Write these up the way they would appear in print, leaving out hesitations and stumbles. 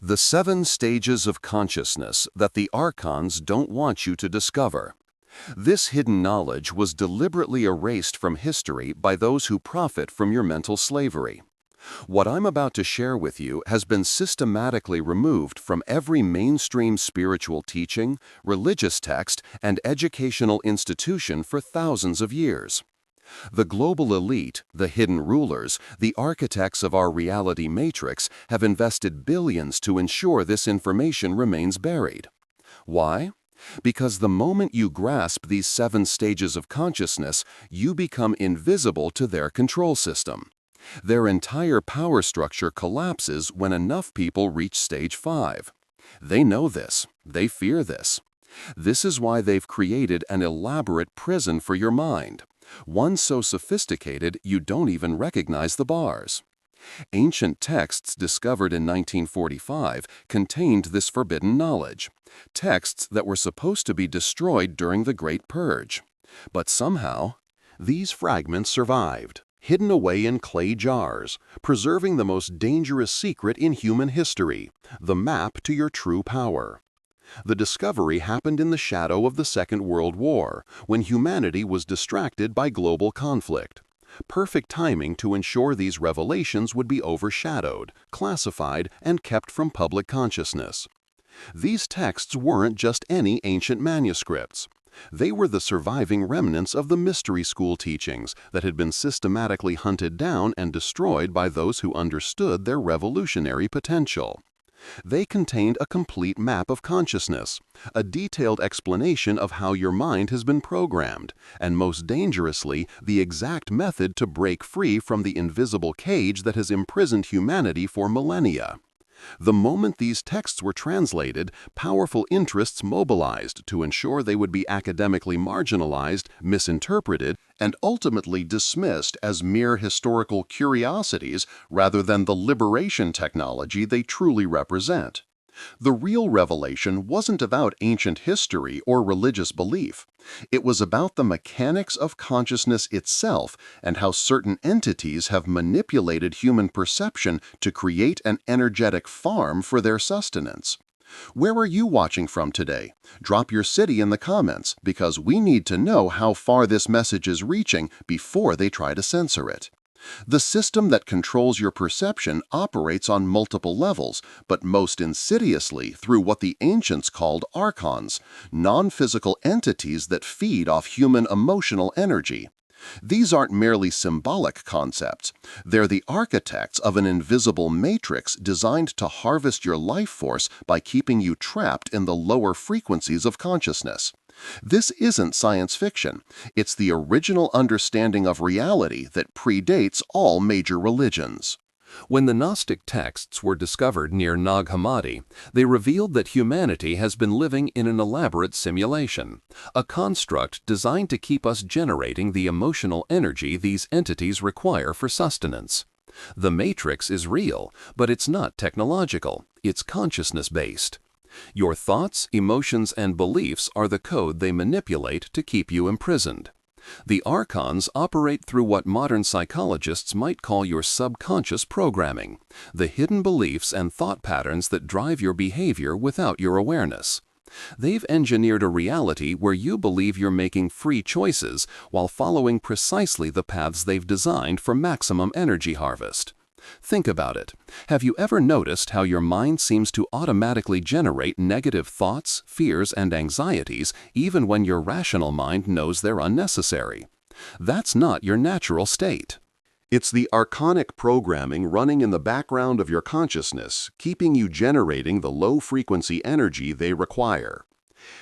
The 7 stages of consciousness that the ARCHONS don't want you to discover. This hidden knowledge was deliberately erased from history by those who profit from your mental slavery. What I'm about to share with you has been systematically removed from every mainstream spiritual teaching, religious text, and educational institution for thousands of years. The global elite, the hidden rulers, the architects of our reality matrix have invested billions to ensure this information remains buried. Why? Because the moment you grasp these 7 stages of consciousness, you become invisible to their control system. Their entire power structure collapses when enough people reach stage 5. They know this. They fear this. This is why they've created an elaborate prison for your mind. One so sophisticated you don't even recognize the bars. Ancient texts discovered in 1945 contained this forbidden knowledge, texts that were supposed to be destroyed during the Great Purge. But somehow, these fragments survived, hidden away in clay jars, preserving the most dangerous secret in human history, the map to your true power. The discovery happened in the shadow of the Second World War, when humanity was distracted by global conflict. Perfect timing to ensure these revelations would be overshadowed, classified, and kept from public consciousness. These texts weren't just any ancient manuscripts. They were the surviving remnants of the mystery school teachings that had been systematically hunted down and destroyed by those who understood their revolutionary potential. They contained a complete map of consciousness, a detailed explanation of how your mind has been programmed, and most dangerously, the exact method to break free from the invisible cage that has imprisoned humanity for millennia. The moment these texts were translated, powerful interests mobilized to ensure they would be academically marginalized, misinterpreted, and ultimately dismissed as mere historical curiosities rather than the liberation technology they truly represent. The real revelation wasn't about ancient history or religious belief. It was about the mechanics of consciousness itself and how certain entities have manipulated human perception to create an energetic farm for their sustenance. Where are you watching from today? Drop your city in the comments because we need to know how far this message is reaching before they try to censor it. The system that controls your perception operates on multiple levels, but most insidiously through what the ancients called ARCHONS, non-physical entities that feed off human emotional energy. These aren't merely symbolic concepts. They're the architects of an invisible matrix designed to harvest your life force by keeping you trapped in the lower frequencies of consciousness. This isn't science fiction. It's the original understanding of reality that predates all major religions. When the Gnostic texts were discovered near Nag Hammadi, they revealed that humanity has been living in an elaborate simulation, a construct designed to keep us generating the emotional energy these entities require for sustenance. The matrix is real, but it's not technological. It's consciousness-based. Your thoughts, emotions, and beliefs are the code they manipulate to keep you imprisoned. The ARCHONS operate through what modern psychologists might call your subconscious programming, the hidden beliefs and thought patterns that drive your behavior without your awareness. They've engineered a reality where you believe you're making free choices while following precisely the paths they've designed for maximum energy harvest. Think about it. Have you ever noticed how your mind seems to automatically generate negative thoughts, fears, and anxieties even when your rational mind knows they're unnecessary? That's not your natural state. It's the archonic programming running in the background of your consciousness, keeping you generating the low-frequency energy they require.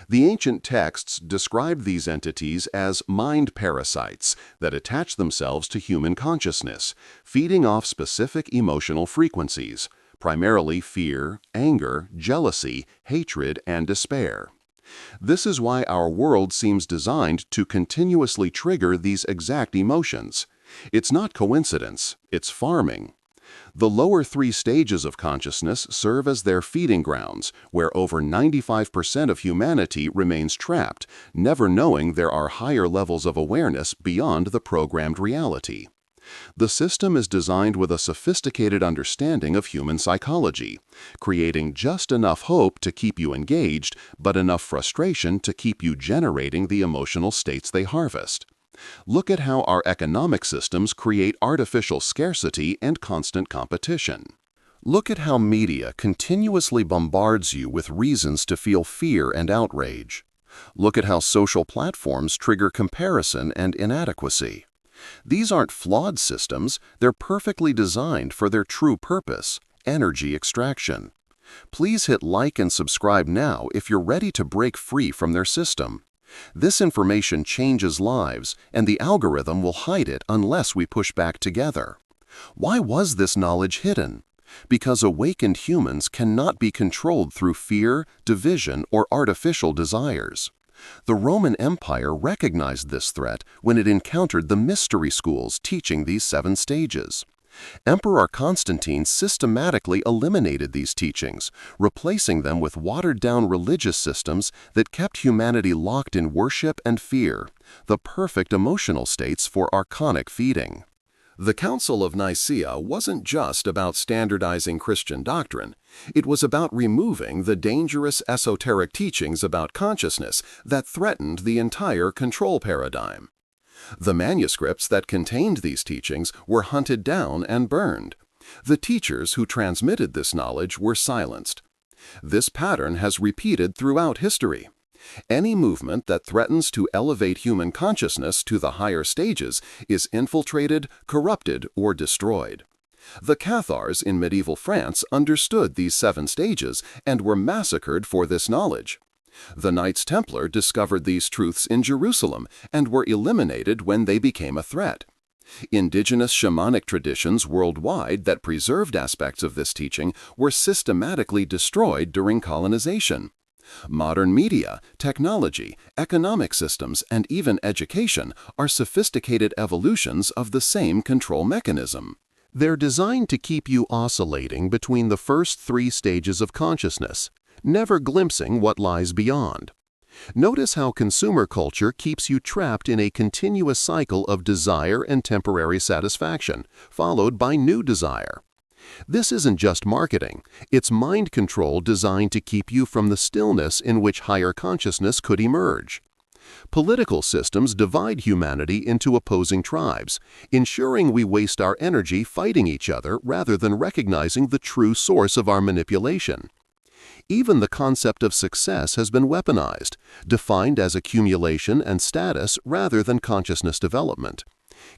The ancient texts described these entities as mind parasites that attach themselves to human consciousness, feeding off specific emotional frequencies, primarily fear, anger, jealousy, hatred, and despair. This is why our world seems designed to continuously trigger these exact emotions. It's not coincidence, it's farming. The lower 3 stages of consciousness serve as their feeding grounds, where over 95% of humanity remains trapped, never knowing there are higher levels of awareness beyond the programmed reality. The system is designed with a sophisticated understanding of human psychology, creating just enough hope to keep you engaged, but enough frustration to keep you generating the emotional states they harvest. Look at how our economic systems create artificial scarcity and constant competition. Look at how media continuously bombards you with reasons to feel fear and outrage. Look at how social platforms trigger comparison and inadequacy. These aren't flawed systems, they're perfectly designed for their true purpose, energy extraction. Please hit like and subscribe now if you're ready to break free from their system. This information changes lives, and the algorithm will hide it unless we push back together. Why was this knowledge hidden? Because awakened humans cannot be controlled through fear, division, or artificial desires. The Roman Empire recognized this threat when it encountered the mystery schools teaching these 7 stages. Emperor Constantine systematically eliminated these teachings, replacing them with watered-down religious systems that kept humanity locked in worship and fear, the perfect emotional states for archonic feeding. The Council of Nicaea wasn't just about standardizing Christian doctrine. It was about removing the dangerous esoteric teachings about consciousness that threatened the entire control paradigm. The manuscripts that contained these teachings were hunted down and burned. The teachers who transmitted this knowledge were silenced. This pattern has repeated throughout history. Any movement that threatens to elevate human consciousness to the higher stages is infiltrated, corrupted, or destroyed. The Cathars in medieval France understood these 7 stages and were massacred for this knowledge. The Knights Templar discovered these truths in Jerusalem and were eliminated when they became a threat. Indigenous shamanic traditions worldwide that preserved aspects of this teaching were systematically destroyed during colonization. Modern media, technology, economic systems, and even education are sophisticated evolutions of the same control mechanism. They're designed to keep you oscillating between the first 3 stages of consciousness, never glimpsing what lies beyond. Notice how consumer culture keeps you trapped in a continuous cycle of desire and temporary satisfaction, followed by new desire. This isn't just marketing, it's mind control designed to keep you from the stillness in which higher consciousness could emerge. Political systems divide humanity into opposing tribes, ensuring we waste our energy fighting each other rather than recognizing the true source of our manipulation. Even the concept of success has been weaponized, defined as accumulation and status rather than consciousness development,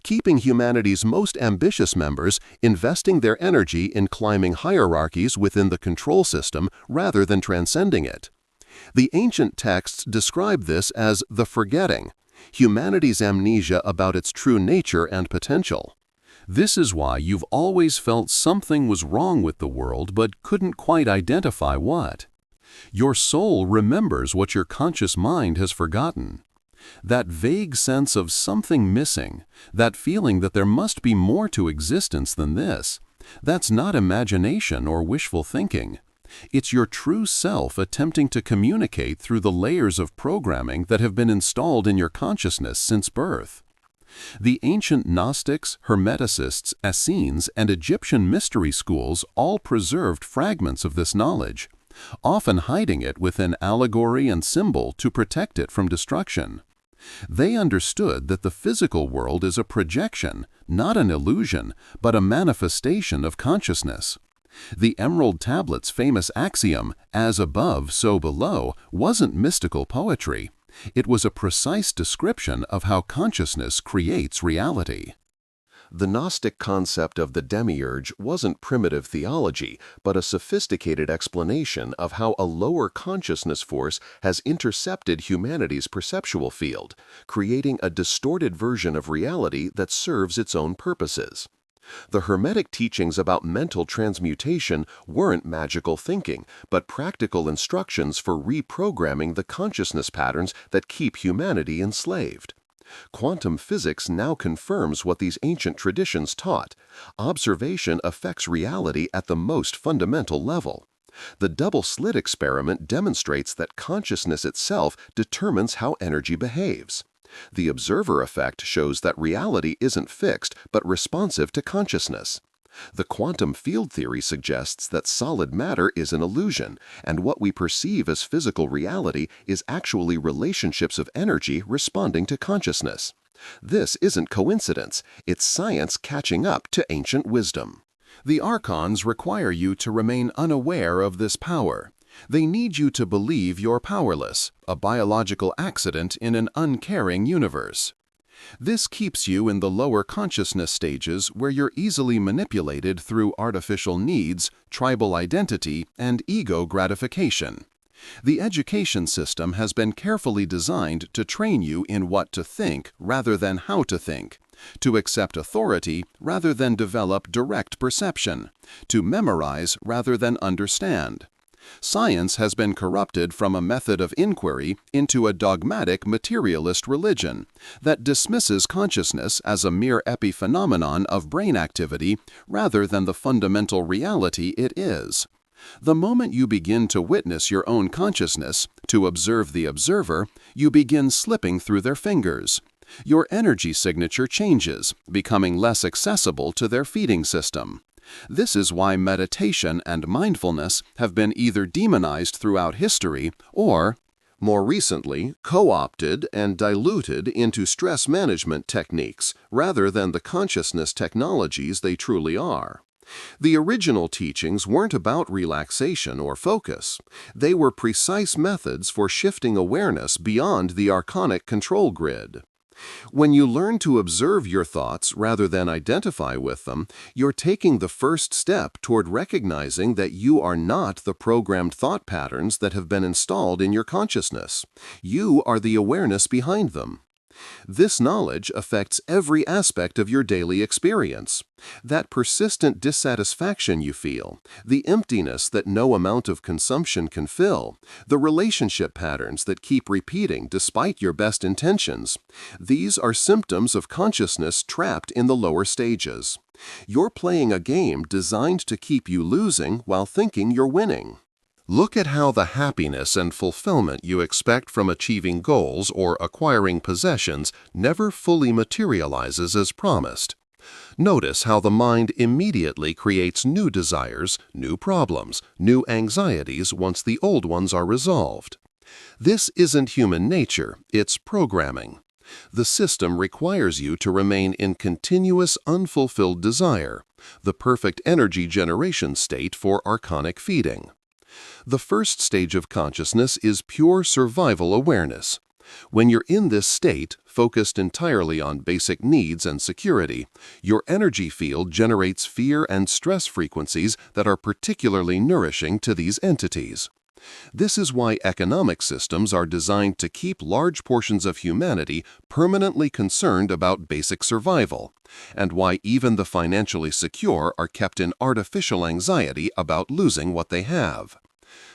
keeping humanity's most ambitious members investing their energy in climbing hierarchies within the control system rather than transcending it. The ancient texts describe this as the forgetting, humanity's amnesia about its true nature and potential. This is why you've always felt something was wrong with the world but couldn't quite identify what. Your soul remembers what your conscious mind has forgotten. That vague sense of something missing, that feeling that there must be more to existence than this, that's not imagination or wishful thinking. It's your true self attempting to communicate through the layers of programming that have been installed in your consciousness since birth. The ancient Gnostics, Hermeticists, Essenes, and Egyptian mystery schools all preserved fragments of this knowledge, often hiding it within allegory and symbol to protect it from destruction. They understood that the physical world is a projection, not an illusion, but a manifestation of consciousness. The Emerald Tablet's famous axiom, "as above, so below," wasn't mystical poetry. It was a precise description of how consciousness creates reality. The Gnostic concept of the demiurge wasn't primitive theology, but a sophisticated explanation of how a lower consciousness force has intercepted humanity's perceptual field, creating a distorted version of reality that serves its own purposes. The Hermetic teachings about mental transmutation weren't magical thinking, but practical instructions for reprogramming the consciousness patterns that keep humanity enslaved. Quantum physics now confirms what these ancient traditions taught. Observation affects reality at the most fundamental level. The double-slit experiment demonstrates that consciousness itself determines how energy behaves. The observer effect shows that reality isn't fixed but responsive to consciousness. The quantum field theory suggests that solid matter is an illusion, and what we perceive as physical reality is actually relationships of energy responding to consciousness. This isn't coincidence, it's science catching up to ancient wisdom. The ARCHONS require you to remain unaware of this power. They need you to believe you're powerless, a biological accident in an uncaring universe. This keeps you in the lower consciousness stages where you're easily manipulated through artificial needs, tribal identity, and ego gratification. The education system has been carefully designed to train you in what to think rather than how to think, to accept authority rather than develop direct perception, to memorize rather than understand. Science has been corrupted from a method of inquiry into a dogmatic materialist religion that dismisses consciousness as a mere epiphenomenon of brain activity rather than the fundamental reality it is. The moment you begin to witness your own consciousness, to observe the observer, you begin slipping through their fingers. Your energy signature changes, becoming less accessible to their feeding system. This is why meditation and mindfulness have been either demonized throughout history or, more recently, co-opted and diluted into stress management techniques rather than the consciousness technologies they truly are. The original teachings weren't about relaxation or focus. They were precise methods for shifting awareness beyond the archonic control grid. When you learn to observe your thoughts rather than identify with them, you're taking the first step toward recognizing that you are not the programmed thought patterns that have been installed in your consciousness. You are the awareness behind them. This knowledge affects every aspect of your daily experience. That persistent dissatisfaction you feel, the emptiness that no amount of consumption can fill, the relationship patterns that keep repeating despite your best intentions, these are symptoms of consciousness trapped in the lower stages. You're playing a game designed to keep you losing while thinking you're winning. Look at how the happiness and fulfillment you expect from achieving goals or acquiring possessions never fully materializes as promised. Notice how the mind immediately creates new desires, new problems, new anxieties once the old ones are resolved. This isn't human nature, it's programming. The system requires you to remain in continuous unfulfilled desire, the perfect energy generation state for archonic feeding. The first stage of consciousness is pure survival awareness. When you're in this state, focused entirely on basic needs and security, your energy field generates fear and stress frequencies that are particularly nourishing to these entities. This is why economic systems are designed to keep large portions of humanity permanently concerned about basic survival, and why even the financially secure are kept in artificial anxiety about losing what they have.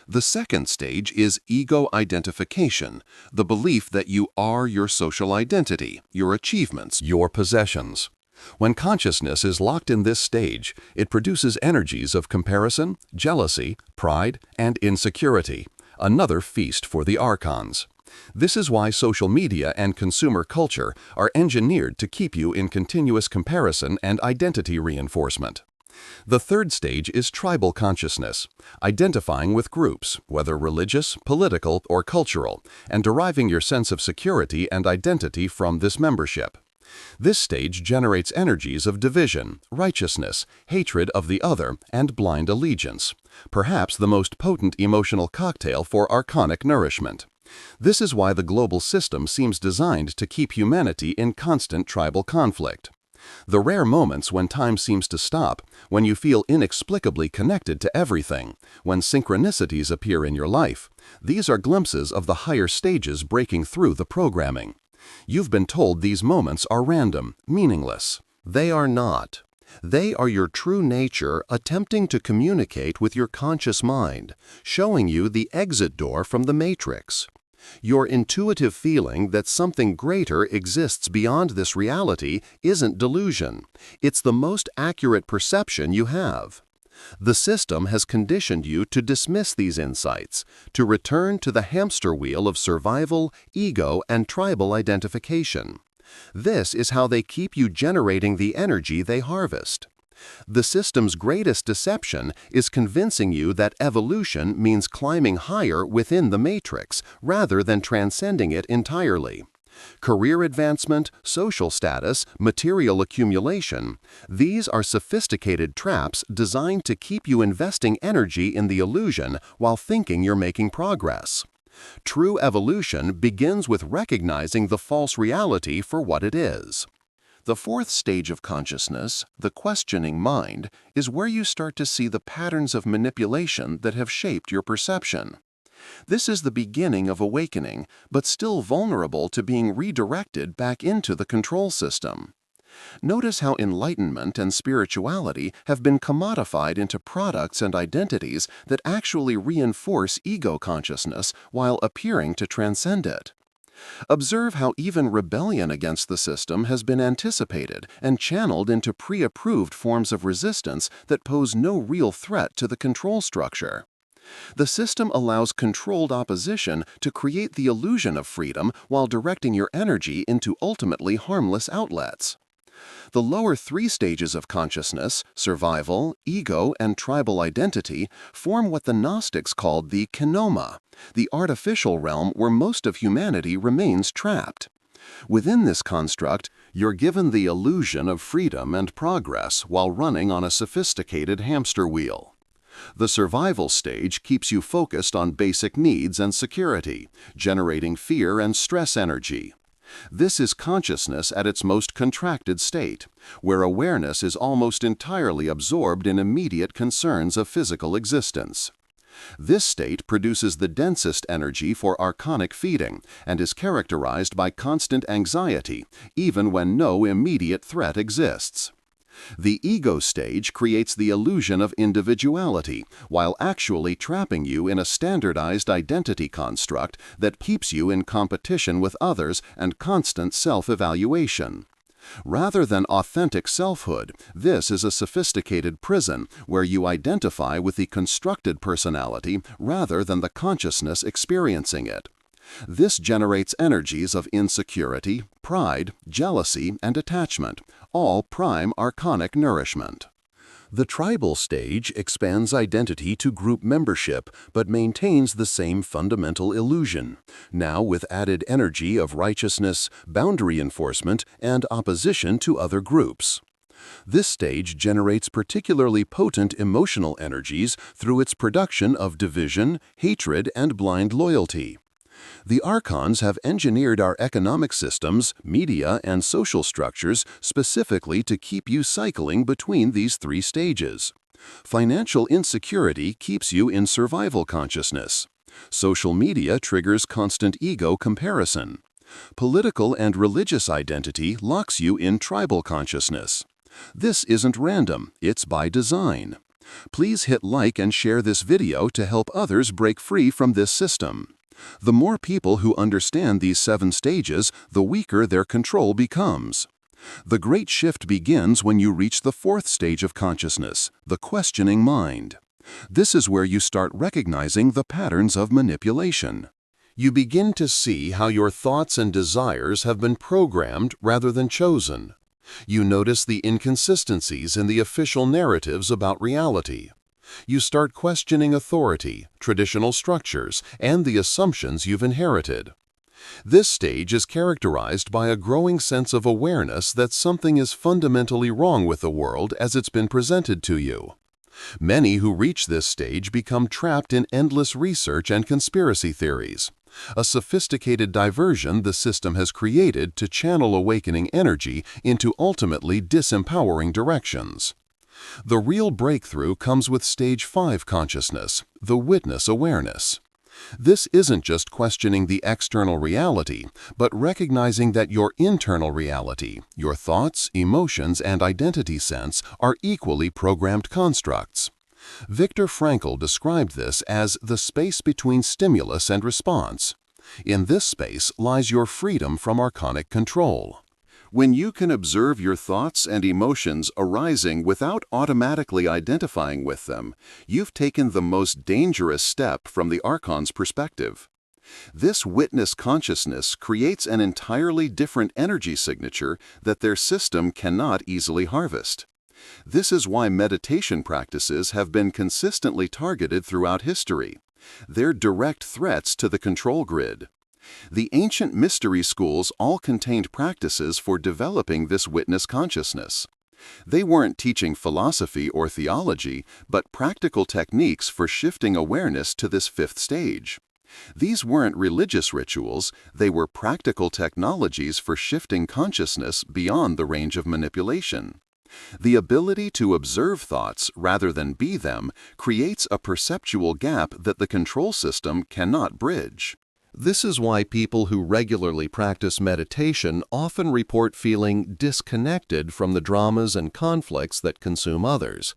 The second stage is ego identification, the belief that you are your social identity, your achievements, your possessions. When consciousness is locked in this stage, it produces energies of comparison, jealousy, pride, and insecurity, another feast for the ARCHONS. This is why social media and consumer culture are engineered to keep you in continuous comparison and identity reinforcement. The third stage is tribal consciousness, identifying with groups, whether religious, political, or cultural, and deriving your sense of security and identity from this membership. This stage generates energies of division, righteousness, hatred of the other, and blind allegiance, perhaps the most potent emotional cocktail for archonic nourishment. This is why the global system seems designed to keep humanity in constant tribal conflict. The rare moments when time seems to stop, when you feel inexplicably connected to everything, when synchronicities appear in your life, these are glimpses of the higher stages breaking through the programming. You've been told these moments are random, meaningless. They are not. They are your true nature attempting to communicate with your conscious mind, showing you the exit door from the matrix. Your intuitive feeling that something greater exists beyond this reality isn't delusion. It's the most accurate perception you have. The system has conditioned you to dismiss these insights, to return to the hamster wheel of survival, ego, and tribal identification. This is how they keep you generating the energy they harvest. The system's greatest deception is convincing you that evolution means climbing higher within the matrix rather than transcending it entirely. Career advancement, social status, material accumulation – these are sophisticated traps designed to keep you investing energy in the illusion while thinking you're making progress. True evolution begins with recognizing the false reality for what it is. The fourth stage of consciousness, the questioning mind, is where you start to see the patterns of manipulation that have shaped your perception. This is the beginning of awakening, but still vulnerable to being redirected back into the control system. Notice how enlightenment and spirituality have been commodified into products and identities that actually reinforce ego consciousness while appearing to transcend it. Observe how even rebellion against the system has been anticipated and channeled into pre-approved forms of resistance that pose no real threat to the control structure. The system allows controlled opposition to create the illusion of freedom while directing your energy into ultimately harmless outlets. The lower three stages of consciousness, survival, ego, and tribal identity, form what the Gnostics called the kenoma, the artificial realm where most of humanity remains trapped. Within this construct, you're given the illusion of freedom and progress while running on a sophisticated hamster wheel. The survival stage keeps you focused on basic needs and security, generating fear and stress energy. This is consciousness at its most contracted state, where awareness is almost entirely absorbed in immediate concerns of physical existence. This state produces the densest energy for archonic feeding and is characterized by constant anxiety, even when no immediate threat exists. The ego stage creates the illusion of individuality while actually trapping you in a standardized identity construct that keeps you in competition with others and constant self-evaluation. Rather than authentic selfhood, this is a sophisticated prison where you identify with the constructed personality rather than the consciousness experiencing it. This generates energies of insecurity, pride, jealousy, and attachment, all prime archonic nourishment. The tribal stage expands identity to group membership but maintains the same fundamental illusion, now with added energy of righteousness, boundary enforcement, and opposition to other groups. This stage generates particularly potent emotional energies through its production of division, hatred, and blind loyalty. The ARCHONS have engineered our economic systems, media, and social structures specifically to keep you cycling between these three stages. Financial insecurity keeps you in survival consciousness. Social media triggers constant ego comparison. Political and religious identity locks you in tribal consciousness. This isn't random, it's by design. Please hit like and share this video to help others break free from this system. The more people who understand these 7 stages, the weaker their control becomes. The great shift begins when you reach the 4th stage of consciousness, the questioning mind. This is where you start recognizing the patterns of manipulation. You begin to see how your thoughts and desires have been programmed rather than chosen. You notice the inconsistencies in the official narratives about reality. You start questioning authority, traditional structures, and the assumptions you've inherited. This stage is characterized by a growing sense of awareness that something is fundamentally wrong with the world as it's been presented to you. Many who reach this stage become trapped in endless research and conspiracy theories, a sophisticated diversion the system has created to channel awakening energy into ultimately disempowering directions. The real breakthrough comes with stage 5 consciousness, the witness awareness. This isn't just questioning the external reality, but recognizing that your internal reality, your thoughts, emotions, and identity sense are equally programmed constructs. Viktor Frankl described this as the space between stimulus and response. In this space lies your freedom from archonic control. When you can observe your thoughts and emotions arising without automatically identifying with them, you've taken the most dangerous step from the Archon's perspective. This witness consciousness creates an entirely different energy signature that their system cannot easily harvest. This is why meditation practices have been consistently targeted throughout history. They're direct threats to the control grid. The ancient mystery schools all contained practices for developing this witness consciousness. They weren't teaching philosophy or theology, but practical techniques for shifting awareness to this fifth stage. These weren't religious rituals, they were practical technologies for shifting consciousness beyond the range of manipulation. The ability to observe thoughts rather than be them creates a perceptual gap that the control system cannot bridge. This is why people who regularly practice meditation often report feeling disconnected from the dramas and conflicts that consume others.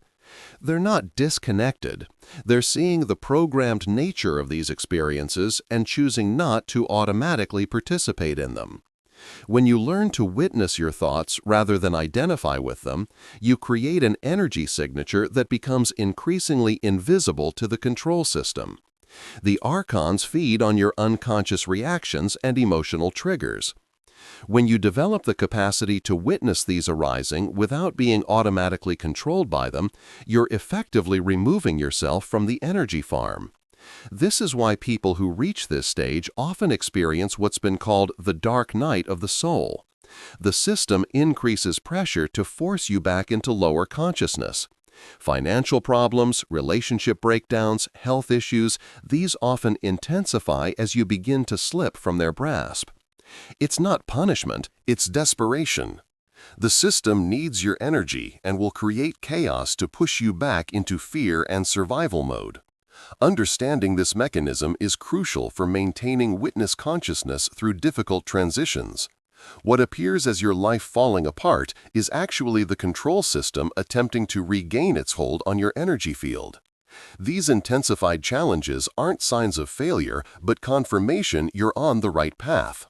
They're not disconnected. They're seeing the programmed nature of these experiences and choosing not to automatically participate in them. When you learn to witness your thoughts rather than identify with them, you create an energy signature that becomes increasingly invisible to the control system. The Archons feed on your unconscious reactions and emotional triggers. When you develop the capacity to witness these arising without being automatically controlled by them, you're effectively removing yourself from the energy farm. This is why people who reach this stage often experience what's been called the dark night of the soul. The system increases pressure to force you back into lower consciousness. Financial problems, relationship breakdowns, health issues, these often intensify as you begin to slip from their grasp. It's not punishment, it's desperation. The system needs your energy and will create chaos to push you back into fear and survival mode. Understanding this mechanism is crucial for maintaining witness consciousness through difficult transitions. What appears as your life falling apart is actually the control system attempting to regain its hold on your energy field. These intensified challenges aren't signs of failure, but confirmation you're on the right path.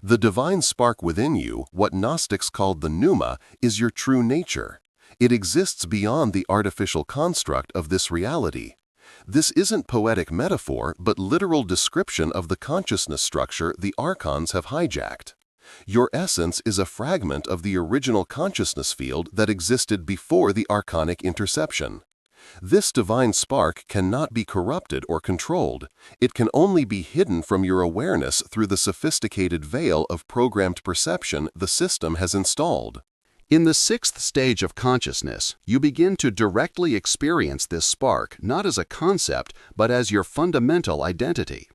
The divine spark within you, what Gnostics called the pneuma, is your true nature. It exists beyond the artificial construct of this reality. This isn't poetic metaphor, but literal description of the consciousness structure the Archons have hijacked. Your essence is a fragment of the original consciousness field that existed before the archonic interception. This divine spark cannot be corrupted or controlled. It can only be hidden from your awareness through the sophisticated veil of programmed perception the system has installed. In the sixth stage of consciousness, you begin to directly experience this spark not as a concept, but as your fundamental identity.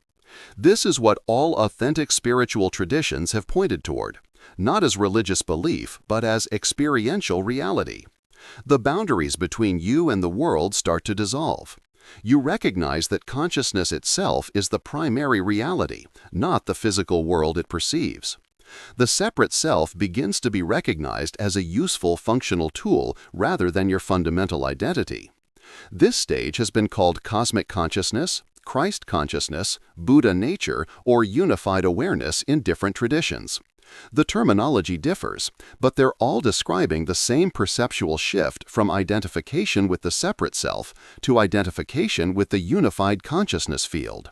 This is what all authentic spiritual traditions have pointed toward, not as religious belief, but as experiential reality. The boundaries between you and the world start to dissolve. You recognize that consciousness itself is the primary reality, not the physical world it perceives. The separate self begins to be recognized as a useful functional tool rather than your fundamental identity. This stage has been called cosmic consciousness, Christ consciousness, Buddha nature, or unified awareness in different traditions. The terminology differs, but they're all describing the same perceptual shift from identification with the separate self to identification with the unified consciousness field.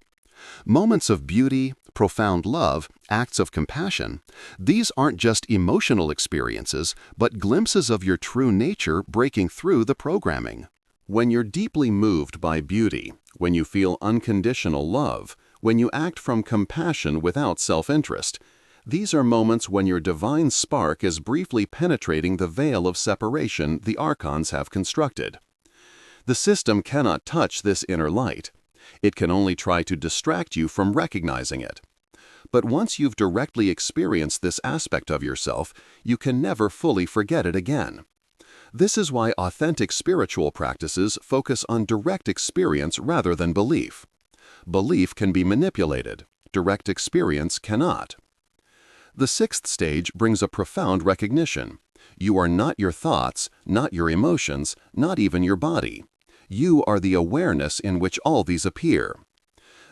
Moments of beauty, profound love, acts of compassion, these aren't just emotional experiences, but glimpses of your true nature breaking through the programming. When you're deeply moved by beauty, when you feel unconditional love, when you act from compassion without self-interest, these are moments when your divine spark is briefly penetrating the veil of separation the Archons have constructed. The system cannot touch this inner light. It can only try to distract you from recognizing it. But once you've directly experienced this aspect of yourself, you can never fully forget it again. This is why authentic spiritual practices focus on direct experience rather than belief. Belief can be manipulated. Direct experience cannot. The sixth stage brings a profound recognition. You are not your thoughts, not your emotions, not even your body. You are the awareness in which all these appear.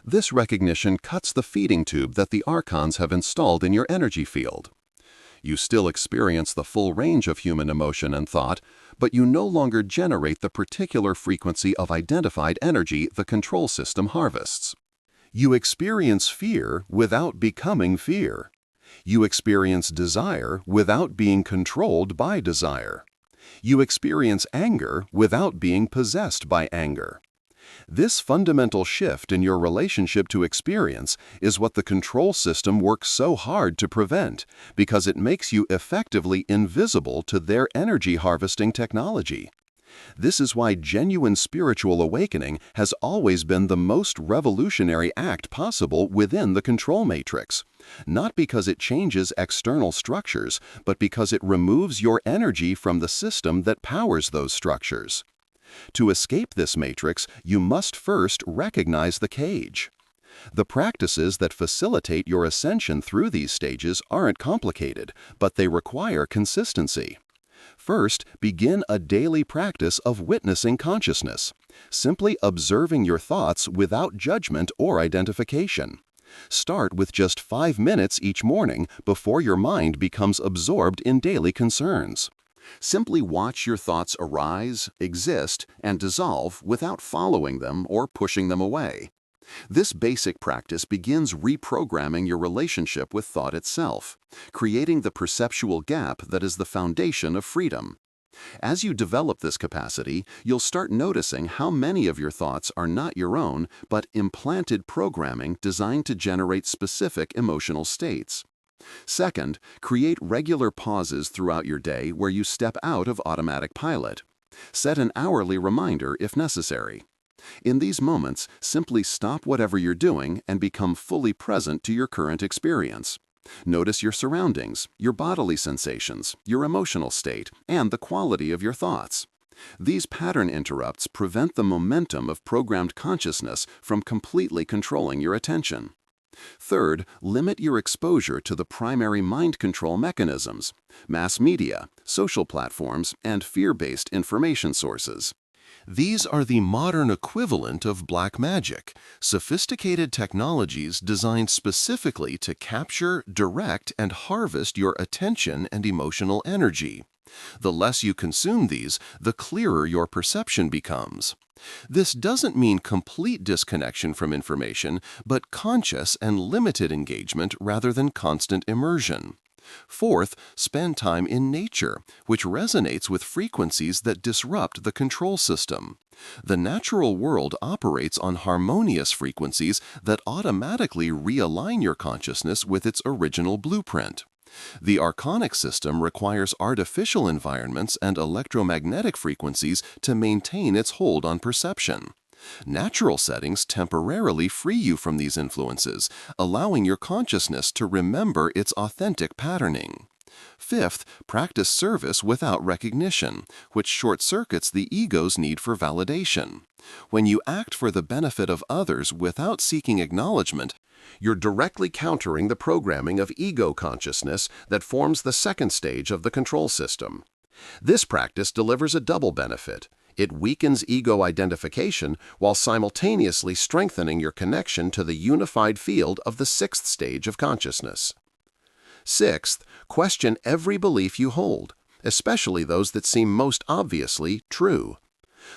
This recognition cuts the feeding tube that the Archons have installed in your energy field. You still experience the full range of human emotion and thought, but you no longer generate the particular frequency of identified energy the control system harvests. You experience fear without becoming fear. You experience desire without being controlled by desire. You experience anger without being possessed by anger. This fundamental shift in your relationship to experience is what the control system works so hard to prevent, because it makes you effectively invisible to their energy harvesting technology. This is why genuine spiritual awakening has always been the most revolutionary act possible within the control matrix. Not because it changes external structures, but because it removes your energy from the system that powers those structures. To escape this matrix, you must first recognize the cage. The practices that facilitate your ascension through these stages aren't complicated, but they require consistency. First, begin a daily practice of witnessing consciousness, simply observing your thoughts without judgment or identification. Start with just 5 minutes each morning before your mind becomes absorbed in daily concerns. Simply watch your thoughts arise, exist, and dissolve without following them or pushing them away. This basic practice begins reprogramming your relationship with thought itself, creating the perceptual gap that is the foundation of freedom. As you develop this capacity, you'll start noticing how many of your thoughts are not your own, but implanted programming designed to generate specific emotional states. Second, create regular pauses throughout your day where you step out of automatic pilot. Set an hourly reminder if necessary. In these moments, simply stop whatever you're doing and become fully present to your current experience. Notice your surroundings, your bodily sensations, your emotional state, and the quality of your thoughts. These pattern interrupts prevent the momentum of programmed consciousness from completely controlling your attention. Third, limit your exposure to the primary mind control mechanisms, mass media, social platforms, and fear-based information sources. These are the modern equivalent of black magic, sophisticated technologies designed specifically to capture, direct, and harvest your attention and emotional energy. The less you consume these, the clearer your perception becomes. This doesn't mean complete disconnection from information, but conscious and limited engagement rather than constant immersion. Fourth, spend time in nature, which resonates with frequencies that disrupt the control system. The natural world operates on harmonious frequencies that automatically realign your consciousness with its original blueprint. The archonic system requires artificial environments and electromagnetic frequencies to maintain its hold on perception. Natural settings temporarily free you from these influences, allowing your consciousness to remember its authentic patterning. Fifth, practice service without recognition, which short-circuits the ego's need for validation. When you act for the benefit of others without seeking acknowledgement, you're directly countering the programming of ego consciousness that forms the second stage of the control system. This practice delivers a double benefit. It weakens ego identification while simultaneously strengthening your connection to the unified field of the sixth stage of consciousness. Sixth, question every belief you hold, especially those that seem most obviously true.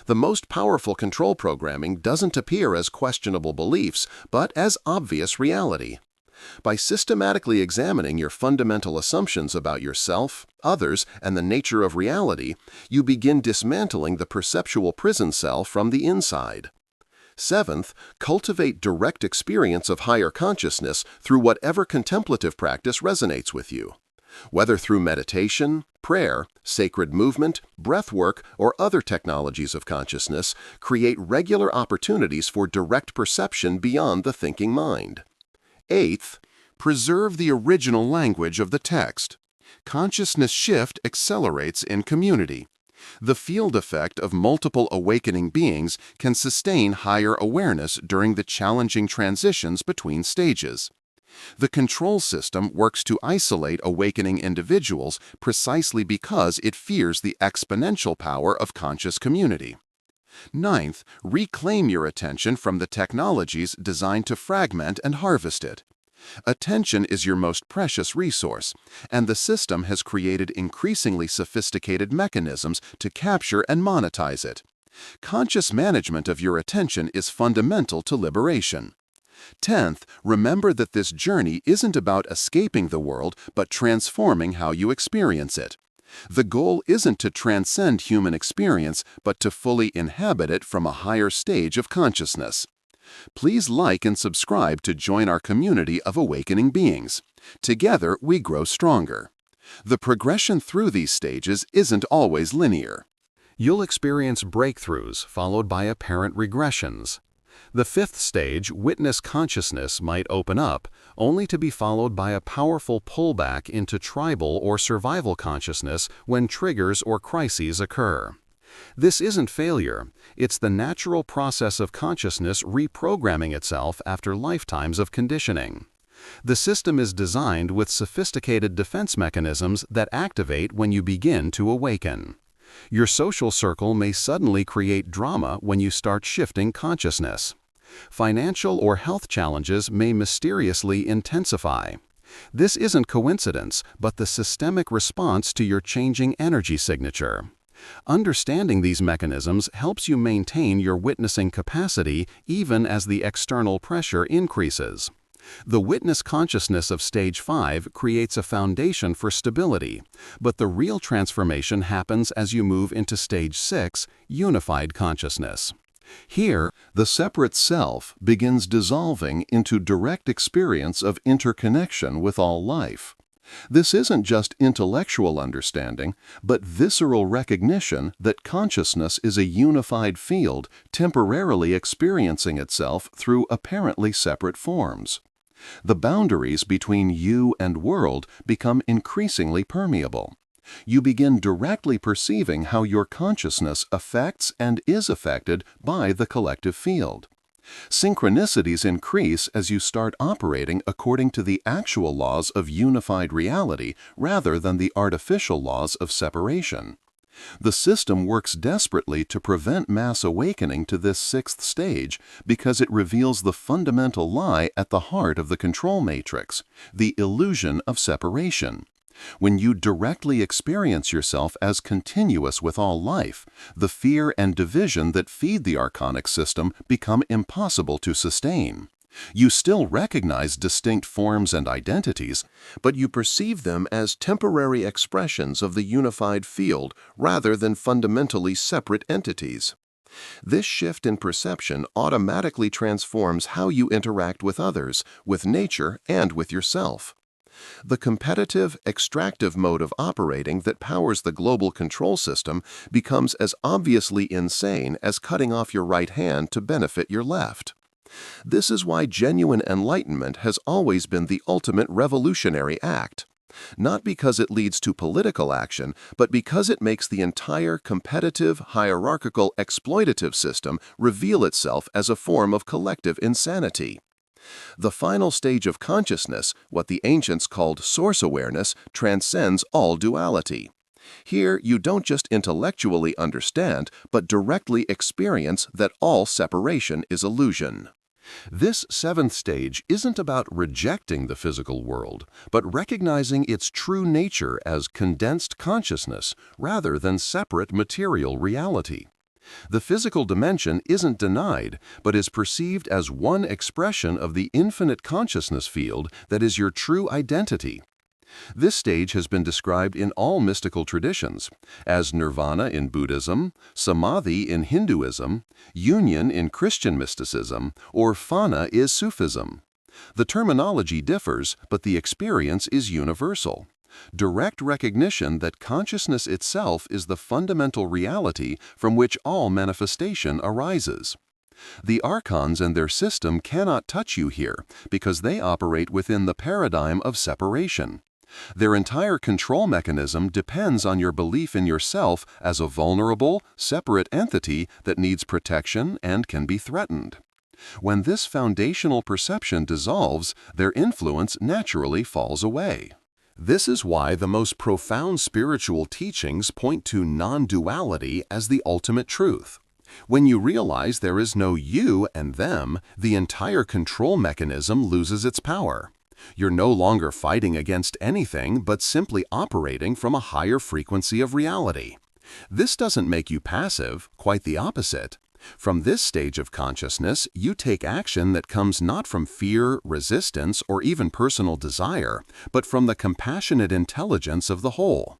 The most powerful control programming doesn't appear as questionable beliefs, but as obvious reality. By systematically examining your fundamental assumptions about yourself, others, and the nature of reality, you begin dismantling the perceptual prison cell from the inside. Seventh, cultivate direct experience of higher consciousness through whatever contemplative practice resonates with you. Whether through meditation, prayer, sacred movement, breath work, or other technologies of consciousness, create regular opportunities for direct perception beyond the thinking mind. Eighth, preserve the original language of the text. Consciousness shift accelerates in community. The field effect of multiple awakening beings can sustain higher awareness during the challenging transitions between stages. The control system works to isolate awakening individuals precisely because it fears the exponential power of conscious community. Ninth, reclaim your attention from the technologies designed to fragment and harvest it. Attention is your most precious resource, and the system has created increasingly sophisticated mechanisms to capture and monetize it. Conscious management of your attention is fundamental to liberation. 10th, remember that this journey isn't about escaping the world, but transforming how you experience it. The goal isn't to transcend human experience, but to fully inhabit it from a higher stage of consciousness. Please like and subscribe to join our community of awakening beings. Together, we grow stronger. The progression through these stages isn't always linear. You'll experience breakthroughs followed by apparent regressions. The 5th stage, witness consciousness, might open up, only to be followed by a powerful pullback into tribal or survival consciousness when triggers or crises occur. This isn't failure, it's the natural process of consciousness reprogramming itself after lifetimes of conditioning. The system is designed with sophisticated defense mechanisms that activate when you begin to awaken. Your social circle may suddenly create drama when you start shifting consciousness. Financial or health challenges may mysteriously intensify. This isn't coincidence, but the systemic response to your changing energy signature. Understanding these mechanisms helps you maintain your witnessing capacity even as the external pressure increases. The witness consciousness of Stage 5 creates a foundation for stability, but the real transformation happens as you move into Stage 6, unified consciousness. Here, the separate self begins dissolving into direct experience of interconnection with all life. This isn't just intellectual understanding, but visceral recognition that consciousness is a unified field temporarily experiencing itself through apparently separate forms. The boundaries between you and world become increasingly permeable. You begin directly perceiving how your consciousness affects and is affected by the collective field. Synchronicities increase as you start operating according to the actual laws of unified reality rather than the artificial laws of separation. The system works desperately to prevent mass awakening to this 6th stage because it reveals the fundamental lie at the heart of the control matrix, the illusion of separation. When you directly experience yourself as continuous with all life, the fear and division that feed the archonic system become impossible to sustain. You still recognize distinct forms and identities, but you perceive them as temporary expressions of the unified field rather than fundamentally separate entities. This shift in perception automatically transforms how you interact with others, with nature, and with yourself. The competitive, extractive mode of operating that powers the global control system becomes as obviously insane as cutting off your right hand to benefit your left. This is why genuine enlightenment has always been the ultimate revolutionary act. Not because it leads to political action, but because it makes the entire competitive, hierarchical, exploitative system reveal itself as a form of collective insanity. The final stage of consciousness, what the ancients called source awareness, transcends all duality. Here, you don't just intellectually understand, but directly experience that all separation is illusion. This 7th stage isn't about rejecting the physical world, but recognizing its true nature as condensed consciousness rather than separate material reality. The physical dimension isn't denied, but is perceived as one expression of the infinite consciousness field that is your true identity. This stage has been described in all mystical traditions as nirvana in Buddhism, samadhi in Hinduism, union in Christian mysticism, or fana is Sufism. The terminology differs, but the experience is universal. Direct recognition that consciousness itself is the fundamental reality from which all manifestation arises. The ARCHONS and their system cannot touch you here because they operate within the paradigm of separation. Their entire control mechanism depends on your belief in yourself as a vulnerable, separate entity that needs protection and can be threatened. When this foundational perception dissolves, their influence naturally falls away. This is why the most profound spiritual teachings point to non-duality as the ultimate truth. When you realize there is no you and them, the entire control mechanism loses its power. You're no longer fighting against anything but simply operating from a higher frequency of reality. This doesn't make you passive, quite the opposite. From this stage of consciousness, you take action that comes not from fear, resistance, or even personal desire, but from the compassionate intelligence of the whole.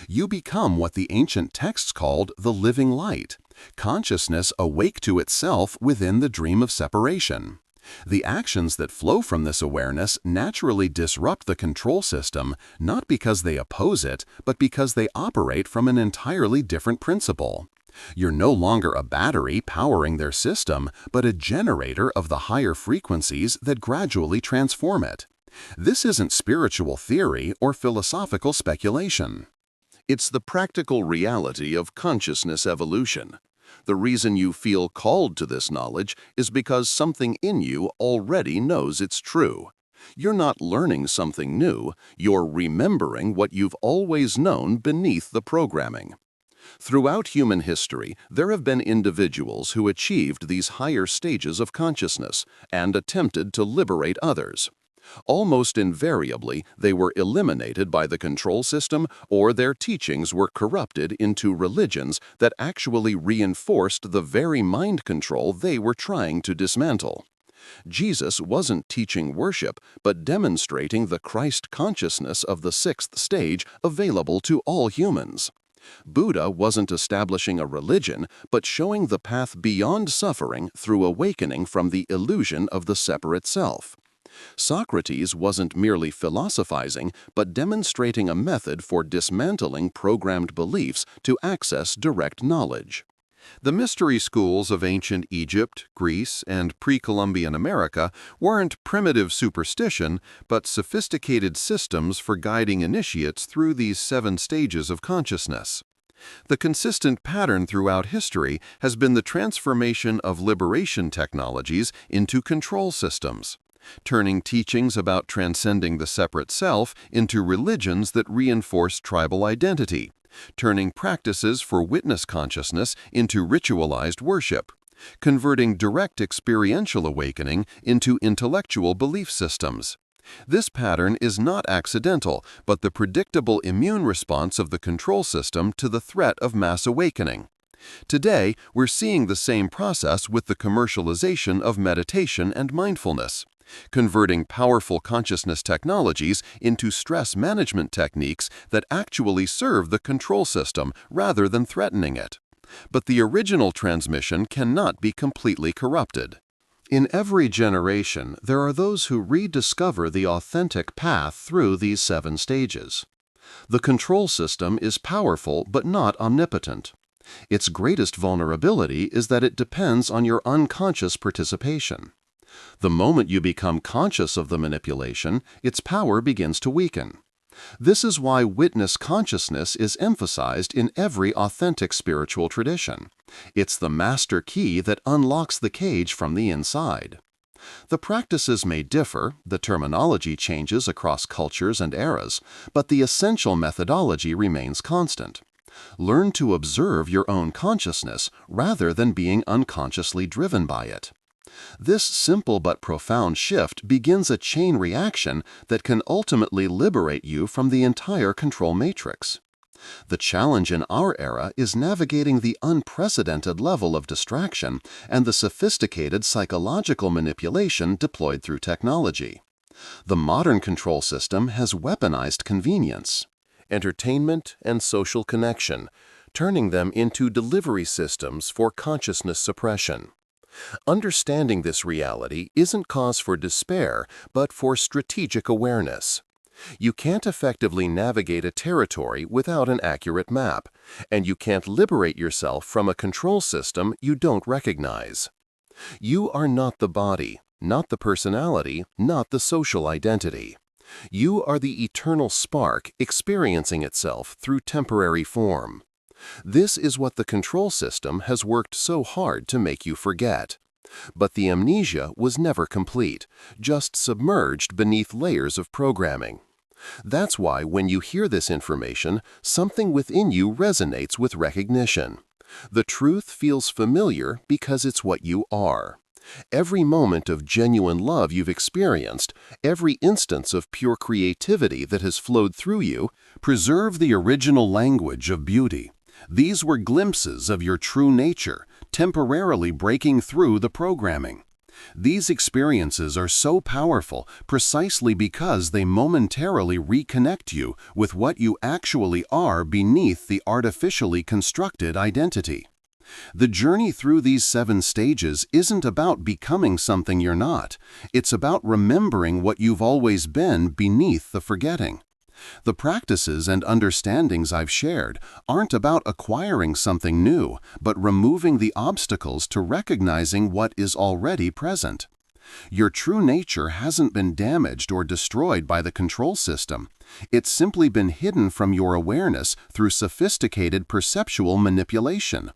You become what the ancient texts called the living light, consciousness awake to itself within the dream of separation. The actions that flow from this awareness naturally disrupt the control system, not because they oppose it, but because they operate from an entirely different principle. You're no longer a battery powering their system, but a generator of the higher frequencies that gradually transform it. This isn't spiritual theory or philosophical speculation. It's the practical reality of consciousness evolution. The reason you feel called to this knowledge is because something in you already knows it's true. You're not learning something new, you're remembering what you've always known beneath the programming. Throughout human history, there have been individuals who achieved these higher stages of consciousness and attempted to liberate others. Almost invariably, they were eliminated by the control system, or their teachings were corrupted into religions that actually reinforced the very mind control they were trying to dismantle. Jesus wasn't teaching worship, but demonstrating the Christ consciousness of the sixth stage available to all humans. Buddha wasn't establishing a religion, but showing the path beyond suffering through awakening from the illusion of the separate self. Socrates wasn't merely philosophizing, but demonstrating a method for dismantling programmed beliefs to access direct knowledge. The mystery schools of ancient Egypt, Greece, and pre-Columbian America weren't primitive superstition, but sophisticated systems for guiding initiates through these 7 stages of consciousness. The consistent pattern throughout history has been the transformation of liberation technologies into control systems, turning teachings about transcending the separate self into religions that reinforce tribal identity, turning practices for witness consciousness into ritualized worship, converting direct experiential awakening into intellectual belief systems. This pattern is not accidental, but the predictable immune response of the control system to the threat of mass awakening. Today, we're seeing the same process with the commercialization of meditation and mindfulness, converting powerful consciousness technologies into stress management techniques that actually serve the control system rather than threatening it. But the original transmission cannot be completely corrupted. In every generation, there are those who rediscover the authentic path through these 7 stages. The control system is powerful but not omnipotent. Its greatest vulnerability is that it depends on your unconscious participation. The moment you become conscious of the manipulation, its power begins to weaken. This is why witness consciousness is emphasized in every authentic spiritual tradition. It's the master key that unlocks the cage from the inside. The practices may differ, the terminology changes across cultures and eras, but the essential methodology remains constant. Learn to observe your own consciousness rather than being unconsciously driven by it. This simple but profound shift begins a chain reaction that can ultimately liberate you from the entire control matrix. The challenge in our era is navigating the unprecedented level of distraction and the sophisticated psychological manipulation deployed through technology. The modern control system has weaponized convenience, entertainment, and social connection, turning them into delivery systems for consciousness suppression. Understanding this reality isn't cause for despair, but for strategic awareness. You can't effectively navigate a territory without an accurate map, and you can't liberate yourself from a control system you don't recognize. You are not the body, not the personality, not the social identity. You are the eternal spark experiencing itself through temporary form. This is what the control system has worked so hard to make you forget. But the amnesia was never complete, just submerged beneath layers of programming. That's why when you hear this information, something within you resonates with recognition. The truth feels familiar because it's what you are. Every moment of genuine love you've experienced, every instance of pure creativity that has flowed through you, preserve the original language of beauty. These were glimpses of your true nature, temporarily breaking through the programming. These experiences are so powerful precisely because they momentarily reconnect you with what you actually are beneath the artificially constructed identity. The journey through these 7 stages isn't about becoming something you're not. It's about remembering what you've always been beneath the forgetting. The practices and understandings I've shared aren't about acquiring something new, but removing the obstacles to recognizing what is already present. Your true nature hasn't been damaged or destroyed by the control system. It's simply been hidden from your awareness through sophisticated perceptual manipulation.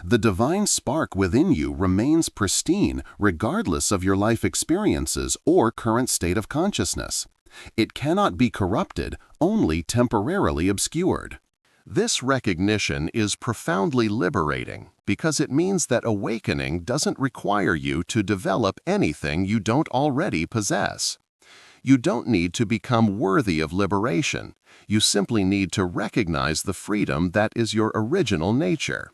The divine spark within you remains pristine regardless of your life experiences or current state of consciousness. It cannot be corrupted, only temporarily obscured. This recognition is profoundly liberating because it means that awakening doesn't require you to develop anything you don't already possess. You don't need to become worthy of liberation. You simply need to recognize the freedom that is your original nature.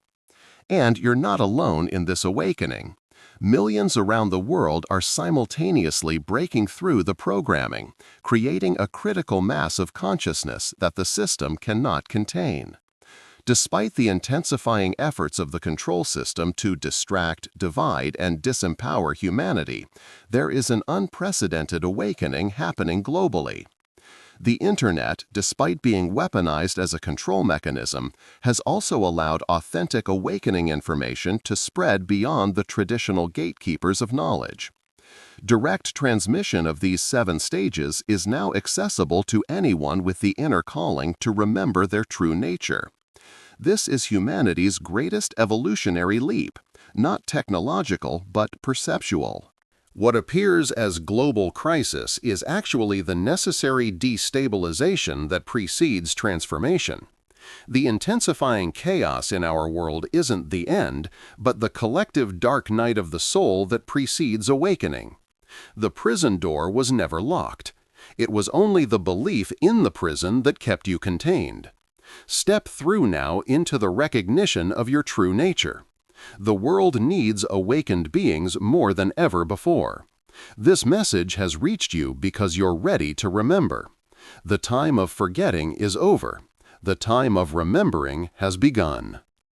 And you're not alone in this awakening. Millions around the world are simultaneously breaking through the programming, creating a critical mass of consciousness that the system cannot contain. Despite the intensifying efforts of the control system to distract, divide, and disempower humanity, there is an unprecedented awakening happening globally. The Internet, despite being weaponized as a control mechanism, has also allowed authentic awakening information to spread beyond the traditional gatekeepers of knowledge. Direct transmission of these 7 stages is now accessible to anyone with the inner calling to remember their true nature. This is humanity's greatest evolutionary leap, not technological but perceptual. What appears as global crisis is actually the necessary destabilization that precedes transformation. The intensifying chaos in our world isn't the end, but the collective dark night of the soul that precedes awakening. The prison door was never locked. It was only the belief in the prison that kept you contained. Step through now into the recognition of your true nature. The world needs awakened beings more than ever before. This message has reached you because you're ready to remember. The time of forgetting is over. The time of remembering has begun.